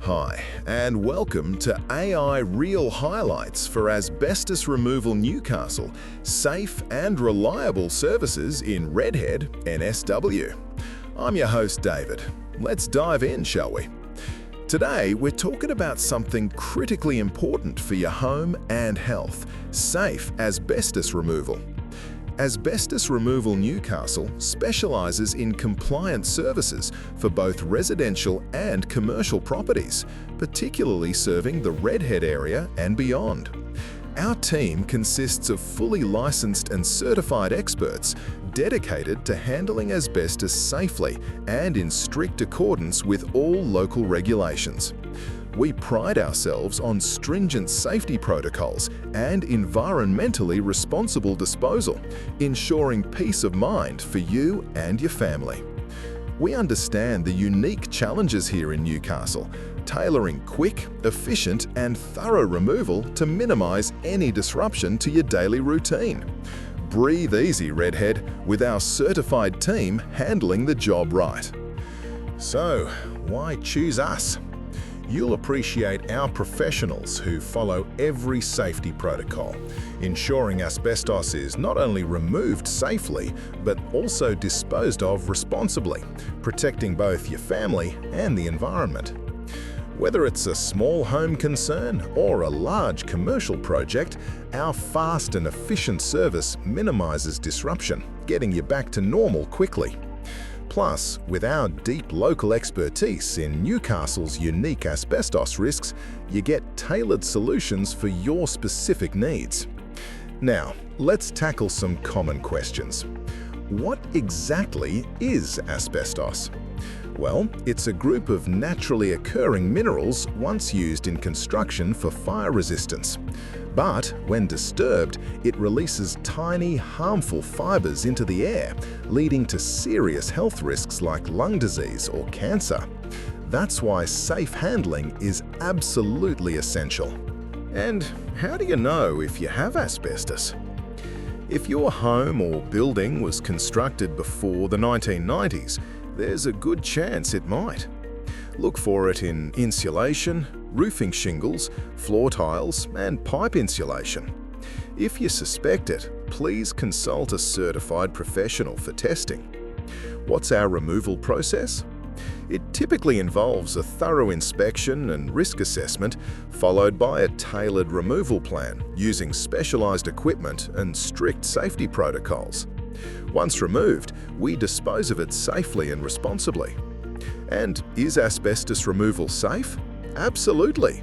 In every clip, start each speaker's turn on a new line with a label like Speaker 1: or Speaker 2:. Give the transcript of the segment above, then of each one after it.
Speaker 1: Hi, and welcome to AI Real Highlights for Asbestos Removal Newcastle, safe and reliable services in Redhead, NSW. I'm your host, David. Let's dive in, shall we? Today, we're talking about something critically important for your home and health: safe asbestos removal. Asbestos Removal Newcastle specialises in compliance services for both residential and commercial properties, particularly serving the Redhead area and beyond. Our team consists of fully licensed and certified experts dedicated to handling asbestos safely and in strict accordance with all local regulations. We pride ourselves on stringent safety protocols and environmentally responsible disposal, ensuring peace of mind for you and your family. We understand the unique challenges here in Newcastle, tailoring quick, efficient, and thorough removal to minimize any disruption to your daily routine. Breathe easy, Redhead, with our certified team handling the job right. So, why choose us? You'll appreciate our professionals who follow every safety protocol, ensuring asbestos is not only removed safely, but also disposed of responsibly, protecting both your family and the environment. Whether it's a small home concern or a large commercial project, our fast and efficient service minimizes disruption, getting you back to normal quickly. Plus, with our deep local expertise in Newcastle's unique asbestos risks, you get tailored solutions for your specific needs. Now, let's tackle some common questions. What exactly is asbestos? Well, it's a group of naturally occurring minerals once used in construction for fire resistance. But when disturbed, it releases tiny, harmful fibers into the air, leading to serious health risks like lung disease or cancer. That's why safe handling is absolutely essential. And how do you know if you have asbestos? If your home or building was constructed before the 1990s, there's a good chance it might. Look for it in insulation, roofing shingles, floor tiles, and pipe insulation. If you suspect it, please consult a certified professional for testing. What's our removal process? It typically involves a thorough inspection and risk assessment, followed by a tailored removal plan using specialized equipment and strict safety protocols. Once removed, we dispose of it safely and responsibly. And is asbestos removal safe? Absolutely.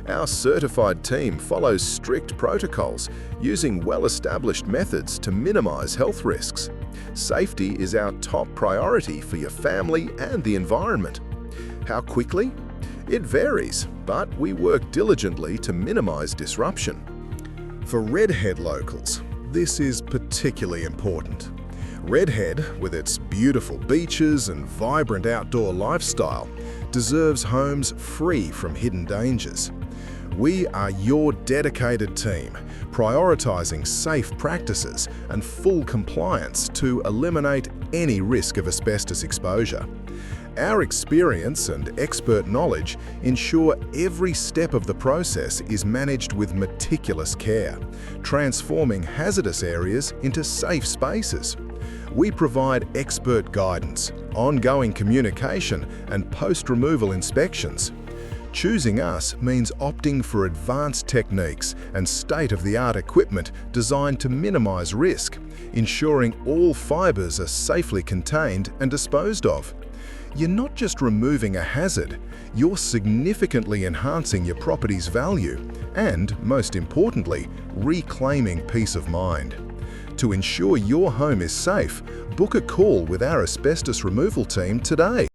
Speaker 1: Our certified team follows strict protocols, using well-established methods to minimize health risks. Safety is our top priority for your family and the environment. How quickly? It varies, but we work diligently to minimize disruption. For Redhead locals, this is particularly important. Redhead, with its beautiful beaches and vibrant outdoor lifestyle, deserves homes free from hidden dangers. We are your dedicated team, prioritizing safe practices and full compliance to eliminate any risk of asbestos exposure. Our experience and expert knowledge ensure every step of the process is managed with meticulous care, transforming hazardous areas into safe spaces. We provide expert guidance, ongoing communication, and post-removal inspections. Choosing us means opting for advanced techniques and state-of-the-art equipment designed to minimize risk, ensuring all fibers are safely contained and disposed of. You're not just removing a hazard, you're significantly enhancing your property's value and, most importantly, reclaiming peace of mind. To ensure your home is safe, book a call with our asbestos removal team today.